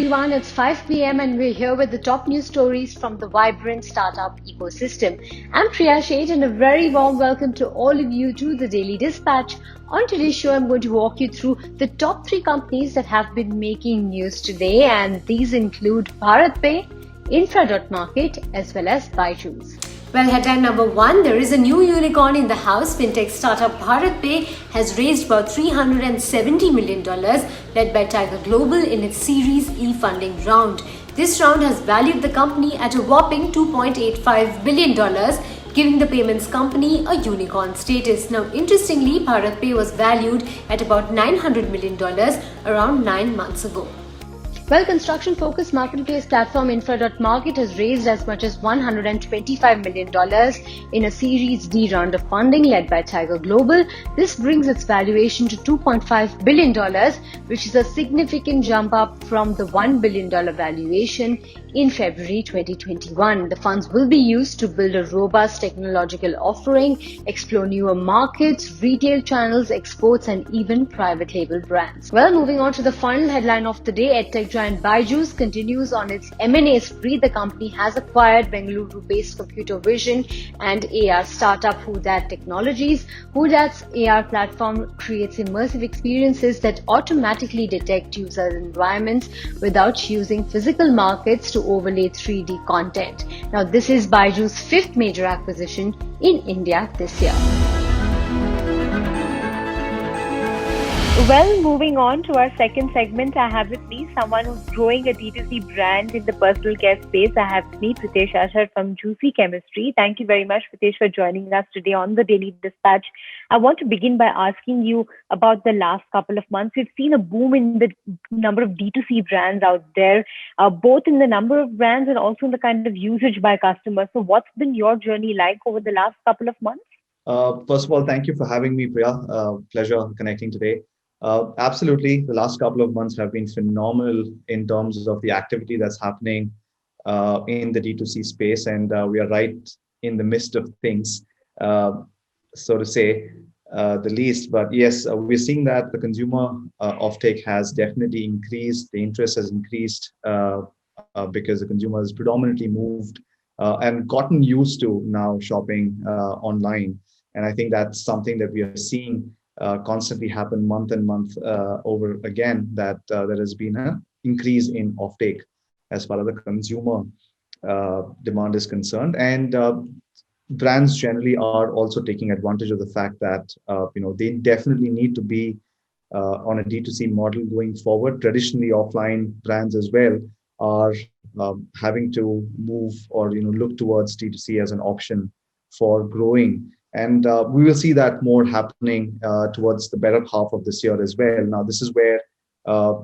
everyone. It's 5 p.m. and we're here with the top news stories from the vibrant startup ecosystem. I'm Priya Sheth and a very warm welcome to all of you to the Daily Dispatch. On today's show, I'm going to walk you through the top 3 companies that have been making news today, and these include BharatPe, Infra.Market as well as Byju's. Well, headline number 1, there is a new unicorn in the house. Fintech startup BharatPe has raised about $370 million, led by Tiger Global in its Series E funding round. This round has valued the company at a whopping $2.85 billion, giving the payments company a unicorn status. Now, interestingly, BharatPe was valued at about $900 million around 9 months ago. Well, construction-focused marketplace platform Infra.Market has raised as much as $125 million in a Series D round of funding led by Tiger Global. This brings its valuation to $2.5 billion, which is a significant jump up from the $1 billion valuation in February 2021. The funds will be used to build a robust technological offering, explore newer markets, retail channels, exports, and even private label brands. Well, moving on to the final headline of the day, EdTech giant Byju's continues on its M&A spree. The company has acquired Bengaluru-based computer vision and AR startup Hoodat Technologies. Hoodat's AR platform creates immersive experiences that automatically detect user environments without using physical markets to overlay 3D content. Now, this is Byju's 5th major acquisition in India this year. Well, moving on to our second segment, I have with me someone who's growing a D2C brand in the personal care space. I have with me Pritesh Ashar from Juicy Chemistry. Thank you very much, Pritesh, for joining us today on the Daily Dispatch. I want to begin by asking you about the last couple of months. We've seen a boom in the number of D2C brands out there, both in the number of brands and also in the kind of usage by customers. So what's been your journey like over the last couple of months? First of all, thank you for having me, Priya. Pleasure connecting today. Absolutely. The last couple of months have been phenomenal in terms of the activity that's happening in the D2C space. And we are right in the midst of things, so to say, the least. But yes, we're seeing that the consumer offtake has definitely increased. The interest has increased because the consumer has predominantly moved and gotten used to now shopping online. And I think that's something that we are seeing constantly happen month and month over again, that there has been an increase in offtake as far as the consumer demand is concerned. And brands generally are also taking advantage of the fact that they definitely need to be on a D2C model going forward. Traditionally, offline brands as well are having to move or look towards D2C as an option for growing. And we will see that more happening towards the better half of this year as well. Now, this is where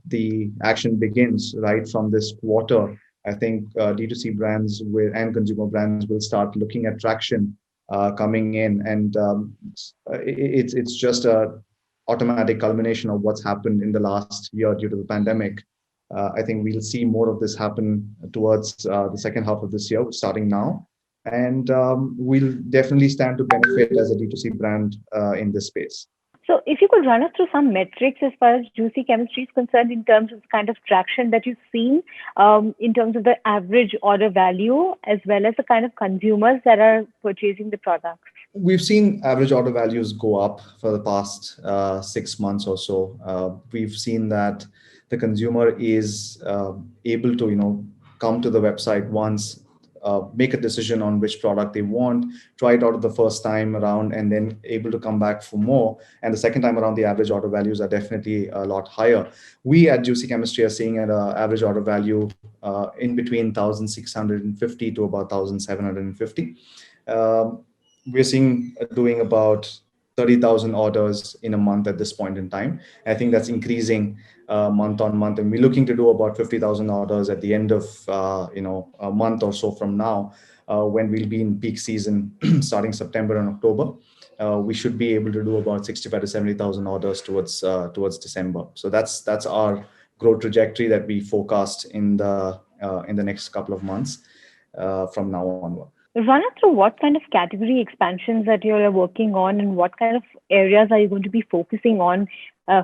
the action begins, right from this quarter. I think D2C brands and consumer brands will start looking at traction coming in. And it's just a automatic culmination of what's happened in the last year due to the pandemic. I think we'll see more of this happen towards the second half of this year, starting now. And we'll definitely stand to benefit as a D2C brand in this space. So if you could run us through some metrics as far as Juicy Chemistry is concerned in terms of the kind of traction that you've seen in terms of the average order value as well as the kind of consumers that are purchasing the products. We've seen average order values go up for the past 6 months or so. We've seen that the consumer is able to come to the website once, make a decision on which product they want, try it out the first time around, and then able to come back for more. And the second time around, the average order values are definitely a lot higher. We at Juicy Chemistry are seeing an average order value in between 1,650 to about 1,750. We're seeing doing about 30,000 orders in a month at this point in time. I think that's increasing month on month, and we're looking to do about 50,000 orders at the end of a month or so from now, when we'll be in peak season starting September and October. We should be able to do about 65 to 70,000 orders towards December. So that's our growth trajectory that we forecast in the next couple of months from now onward. Run us through what kind of category expansions that you're working on and what kind of areas are you going to be focusing on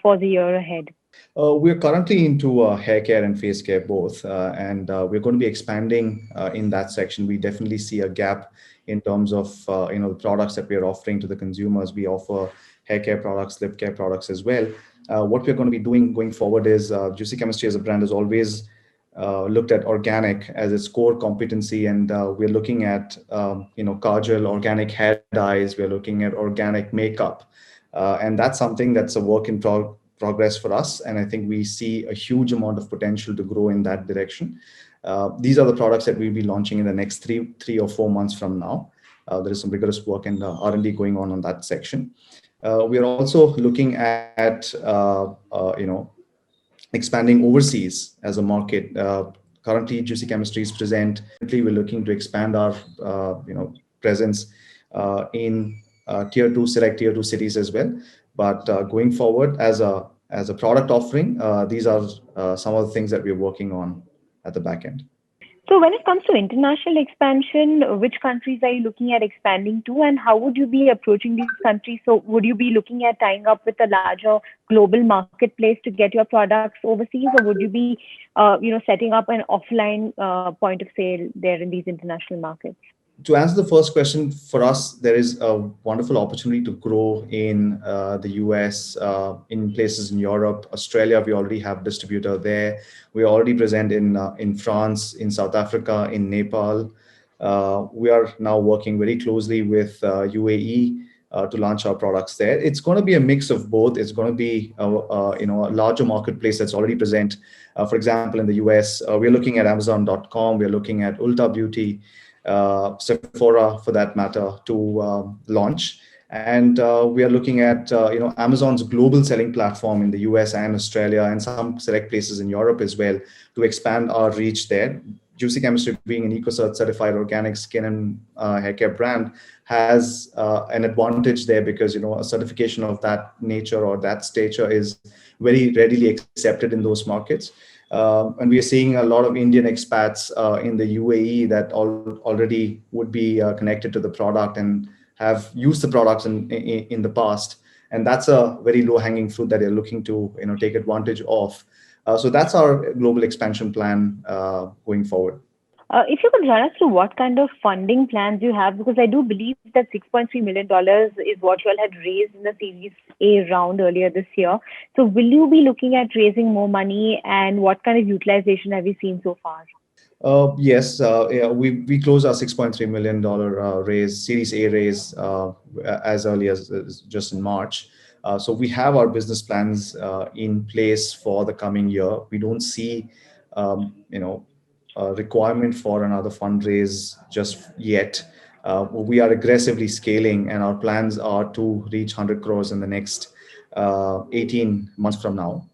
for the year ahead? We're currently into hair care and face care both, and we're going to be expanding in that section. We definitely see a gap in terms of the products that we are offering to the consumers. We offer hair care products, lip care products as well. What we're going to be doing going forward is Juicy Chemistry as a brand has always looked at organic as its core competency, and we're looking at kajal, organic hair dyes. We're looking at organic makeup, and that's something that's a work in progress for us. And I think we see a huge amount of potential to grow in that direction. These are the products that we'll be launching in the next three or 4 months from now. There is some rigorous work and R&D going on that section. We are also looking at expanding overseas as a market. Currently, Juicy Chemistry is present. We're looking to expand our presence in select tier 2 cities as well. But going forward as a product offering, these are some of the things that we're working on at the back end. So when it comes to international expansion, which countries are you looking at expanding to, and how would you be approaching these countries? So would you be looking at tying up with a larger global marketplace to get your products overseas, or would you be setting up an offline point of sale there in these international markets? To answer the first question, for us, there is a wonderful opportunity to grow in the US, in places in Europe, Australia. We already have distributor there. We're already present in France, in South Africa, in Nepal. We are now working very closely with UAE to launch our products there. It's going to be a mix of both. It's going to be a larger marketplace that's already present. For example, in the US, we're looking at Amazon.com. We're looking at Ulta Beauty, Sephora for that matter, to launch. And we are looking at Amazon's global selling platform in the US and Australia and some select places in Europe as well to expand our reach there. Juicy Chemistry, being an EcoCert certified organic skin and hair care brand, has an advantage there because a certification of that nature or that stature is very readily accepted in those markets. And we are seeing a lot of Indian expats in the UAE that already would be connected to the product and have used the products in the past. And that's a very low-hanging fruit that they're looking to take advantage of. So that's our global expansion plan going forward. If you could run us through what kind of funding plans you have, because I do believe that $6.3 million is what you all had raised in the Series A round earlier this year. So will you be looking at raising more money, and what kind of utilization have you seen so far? Yes, we closed our $6.3 million raise, Series A raise, as early as just in March. So we have our business plans in place for the coming year. We don't see, a requirement for another fundraise just yet. We are aggressively scaling, and our plans are to reach 100 crores in the next 18 months from now.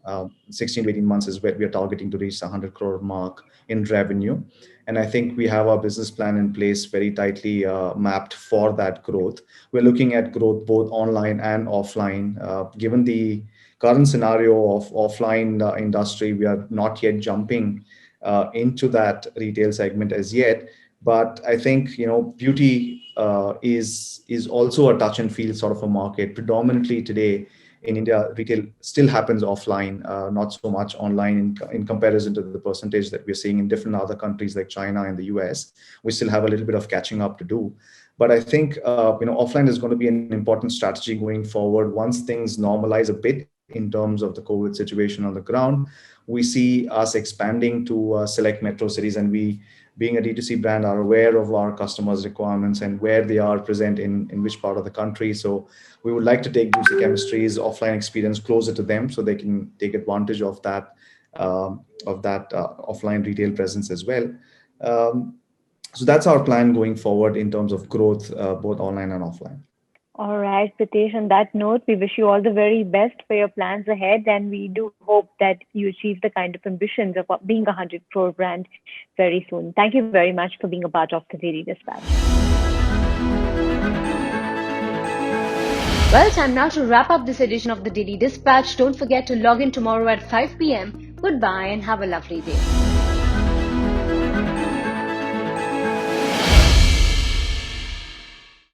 16 to 18 months is where we are targeting to reach the 100 crore mark in revenue. And I think we have our business plan in place very tightly mapped for that growth. We're looking at growth both online and offline. Given the current scenario of offline industry, we are not yet jumping into that retail segment as yet. But I think, beauty is also a touch and feel sort of a market. Predominantly today in India, retail still happens offline, not so much online in comparison to the percentage that we're seeing in different other countries like China and the US. We still have a little bit of catching up to do. But I think, offline is going to be an important strategy going forward. Once things normalize a bit in terms of the COVID situation on the ground, we see us expanding to select metro cities, and we, being a D2C brand, are aware of our customers' requirements and where they are present in which part of the country. So we would like to take Juicy Chemistry's offline experience closer to them so they can take advantage of that offline retail presence as well. So that's our plan going forward in terms of growth, both online and offline. All right, Pritesh, on that note, we wish you all the very best for your plans ahead, and we do hope that you achieve the kind of ambitions of being a 100 crore brand very soon. Thank you very much for being a part of the Daily Dispatch. Well, time now to wrap up this edition of the Daily Dispatch. Don't forget to log in tomorrow at 5 p.m. Goodbye and have a lovely day.